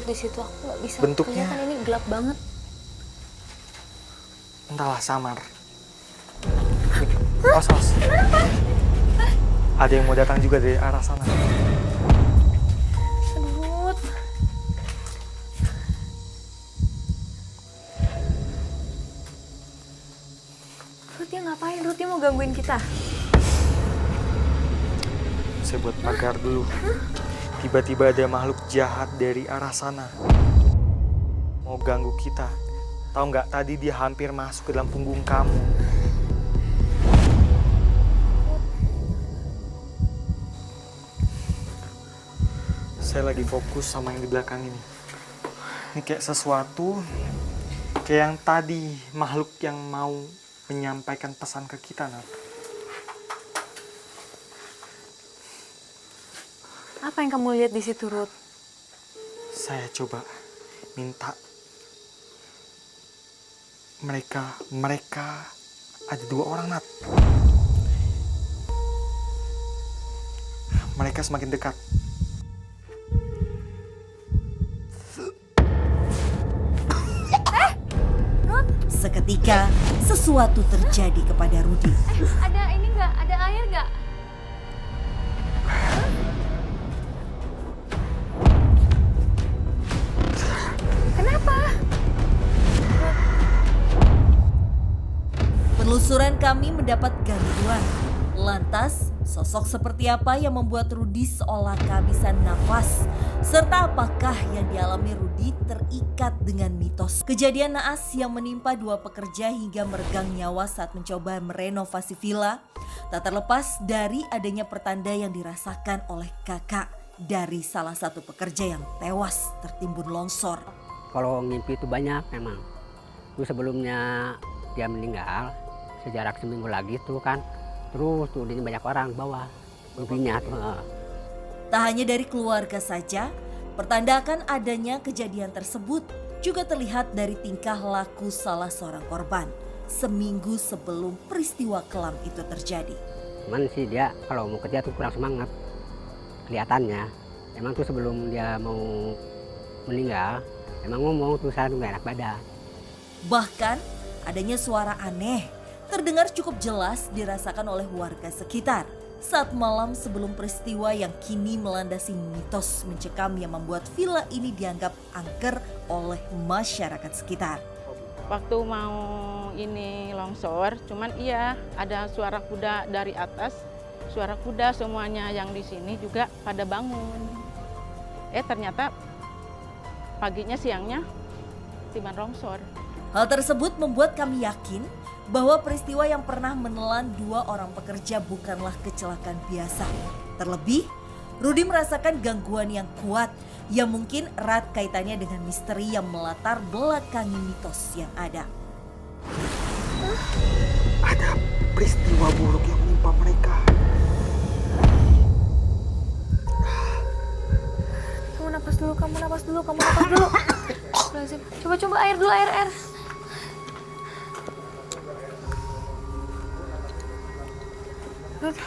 di situ, aku nggak bisa. Bentuknya Kelihatan ini gelap banget. entahlah, samar. Os. Ada yang mau datang juga dari arah sana. Aduh. Ruth, dia ngapain? Ruth, dia mau gangguin kita. Saya buat pagar dulu. Tiba-tiba ada makhluk jahat dari arah sana. Mau ganggu kita. Tahu nggak, tadi dia hampir masuk ke dalam punggung kamu. Saya lagi fokus sama yang di belakang ini. Ini kayak sesuatu, kayak yang tadi, makhluk yang mau menyampaikan pesan ke kita, Nat. Apa yang kamu lihat di situ, Ruth? Saya coba minta mereka ada 2 orang, Nat. Mereka semakin dekat. Seketika, sesuatu terjadi kepada Rudy. Ada ini nggak? Ada air nggak? Kenapa? Penelusuran kami mendapat gangguan. Lantas, sosok seperti apa yang membuat Rudy seolah kehabisan nafas? Serta apakah yang dialami Rudy terikat dengan mitos kejadian naas yang menimpa 2 pekerja hingga meregang nyawa saat mencoba merenovasi villa? Tak terlepas dari adanya pertanda yang dirasakan oleh kakak dari salah satu pekerja yang tewas tertimbun longsor. Kalau ngimpi itu banyak memang. Itu sebelumnya dia meninggal, sejarak seminggu lagi tuh kan. Terus tuh ini banyak orang bawa mimpinya tuh. Tak hanya dari keluarga saja, pertanda akan adanya kejadian tersebut juga terlihat dari tingkah laku salah seorang korban seminggu sebelum peristiwa kelam itu terjadi. Cuman sih dia kalau mau kerja tuh kurang semangat kelihatannya. Emang tuh sebelum dia mau meninggal, emang ngomong tuh saya tuh gak enak badan. Bahkan adanya suara aneh terdengar cukup jelas dirasakan oleh warga sekitar saat malam sebelum peristiwa yang kini melandasi mitos mencekam yang membuat villa ini dianggap angker oleh masyarakat sekitar. Waktu mau ini longsor, cuman iya ada suara kuda dari atas, suara kuda semuanya yang di sini juga pada bangun. Ternyata paginya siangnya tiban longsor. Hal tersebut membuat kami yakin bahwa peristiwa yang pernah menelan 2 orang pekerja bukanlah kecelakaan biasa. Terlebih, Rudy merasakan gangguan yang kuat yang mungkin erat kaitannya dengan misteri yang melatar belakangi mitos yang ada. Ada peristiwa buruk yang menimpa mereka. Kamu napas dulu. Coba air dulu, air. Ruth.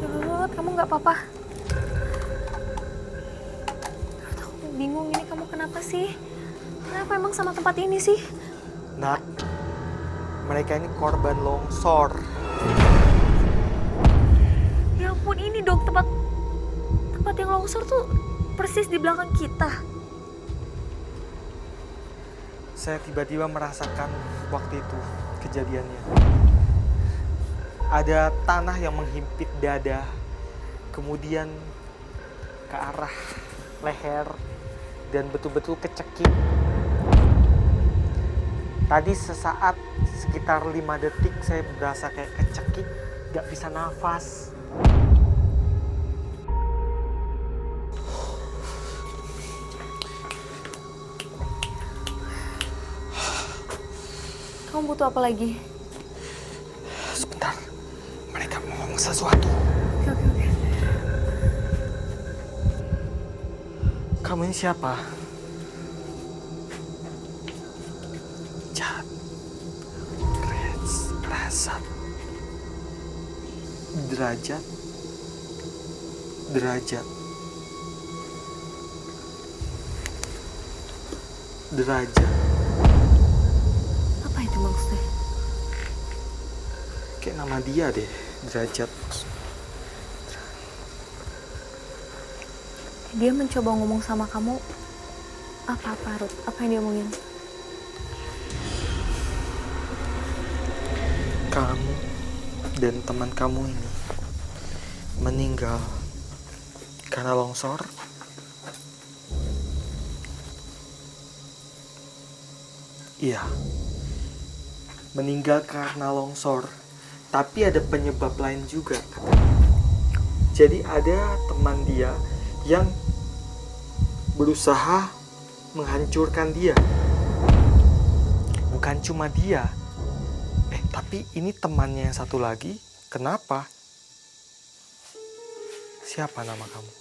Ruth, kamu nggak apa-apa? Ruth, aku bingung ini, kamu kenapa sih? Kenapa emang sama tempat ini sih? Nat, mereka ini korban longsor. Ya ampun, ini dong tempat yang longsor tuh persis di belakang kita. Saya tiba-tiba merasakan waktu itu kejadiannya. Ada tanah yang menghimpit dada, kemudian ke arah leher, dan betul-betul kecekik. Tadi sesaat sekitar 5 detik saya berasa kayak kecekik, gak bisa nafas. Kamu butuh apa lagi? Sebentar, mereka mau ngomong sesuatu. Oke. Kamu ini siapa? Jahat. Rasat. Derajat. Derajat. Derajat. Apa itu maksudnya? Kayak nama dia deh, Derajat. Dia mencoba ngomong sama kamu apa Ruth? Apa yang dia omongin? Kamu dan teman kamu ini meninggal karena longsor. Iya, meninggal karena longsor, tapi ada penyebab lain juga. Jadi ada teman dia yang berusaha menghancurkan dia. Bukan cuma dia, tapi ini temannya yang satu lagi. Kenapa? Siapa nama kamu?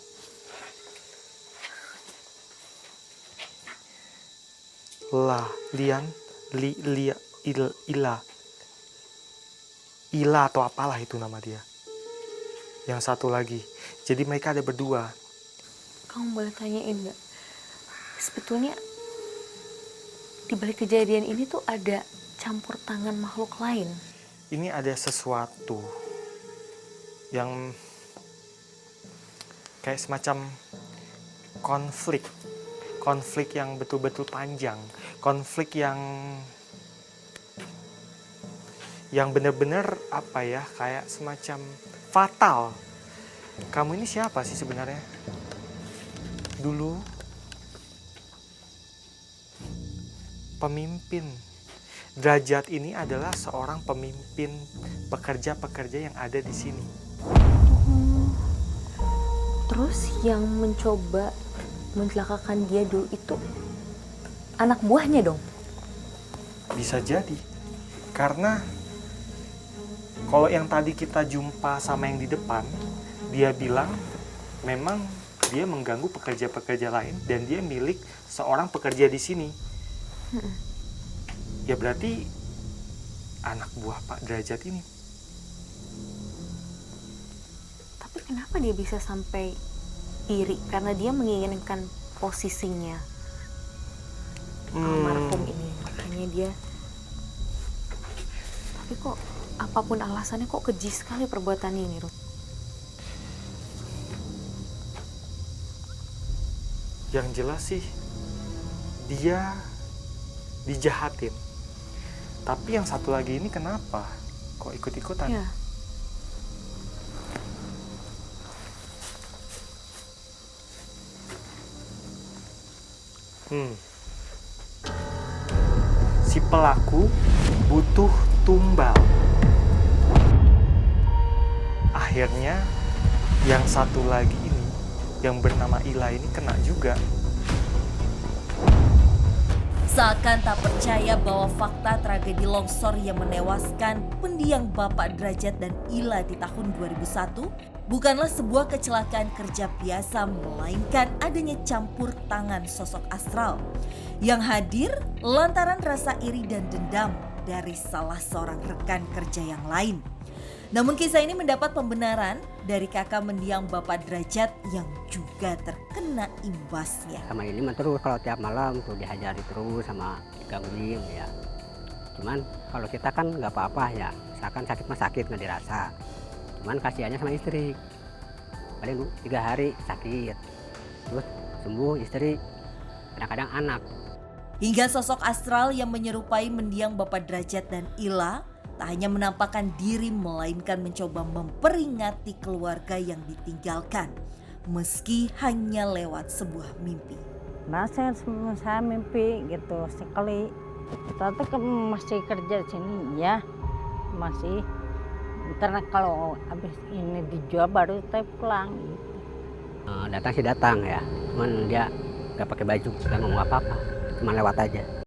Ila atau apalah itu nama dia. Yang satu lagi. Jadi mereka ada berdua. Kamu boleh tanyain nggak? Sebetulnya di balik kejadian ini tuh ada campur tangan makhluk lain. Ini ada sesuatu yang kayak semacam konflik yang betul-betul panjang, konflik yang benar-benar apa ya, kayak semacam fatal. Kamu ini siapa sih sebenarnya? Dulu pemimpin. Derajat ini adalah seorang pemimpin pekerja-pekerja yang ada di sini. Terus yang mencoba mencelakakan dia dulu itu anak buahnya dong? Bisa jadi. Karena kalau yang tadi kita jumpa sama yang di depan, dia bilang memang dia mengganggu pekerja-pekerja lain dan dia milik seorang pekerja di sini. Ya berarti anak buah Pak Derajat ini. Tapi kenapa dia bisa sampai iri? Karena dia menginginkan posisinya almarhum ini. Makanya dia... Tapi kok apapun alasannya kok keji sekali perbuatannya ini, Ruth. Yang jelas sih dia dijahatin. Tapi yang satu lagi ini kenapa? Kok ikut-ikutan? Ya. Si pelaku butuh tumbal. Akhirnya yang satu lagi ini, yang bernama Ila ini kena juga. Seakan tak percaya bahwa fakta tragedi longsor yang menewaskan pendiang Bapak Derajat dan Ila di tahun 2001 bukanlah sebuah kecelakaan kerja biasa, melainkan adanya campur tangan sosok astral yang hadir lantaran rasa iri dan dendam dari salah seorang rekan kerja yang lain. Namun kisah ini mendapat pembenaran dari kakak mendiang Bapak Derajat yang juga terkena imbasnya. Sama ini mah terus kalau tiap malam tuh dihajari terus sama digangguin ya. Cuman kalau kita kan nggak apa-apa ya, misalkan sakit mah sakit nggak dirasa. Cuman kasihannya sama istri, paling 3 hari sakit, terus sembuh istri, kadang-kadang anak. Hingga sosok astral yang menyerupai mendiang Bapak Derajat dan Ila tak hanya menampakkan diri melainkan mencoba memperingati keluarga yang ditinggalkan meski hanya lewat sebuah mimpi. Nah, saya mimpi gitu sekali. Tante masih kerja di sini ya, masih. Ntar kalau habis ini dijual baru saya pulang. Gitu. Datang sih datang ya, cuman dia nggak pakai baju, nggak ngomong apa-apa, cuma lewat aja.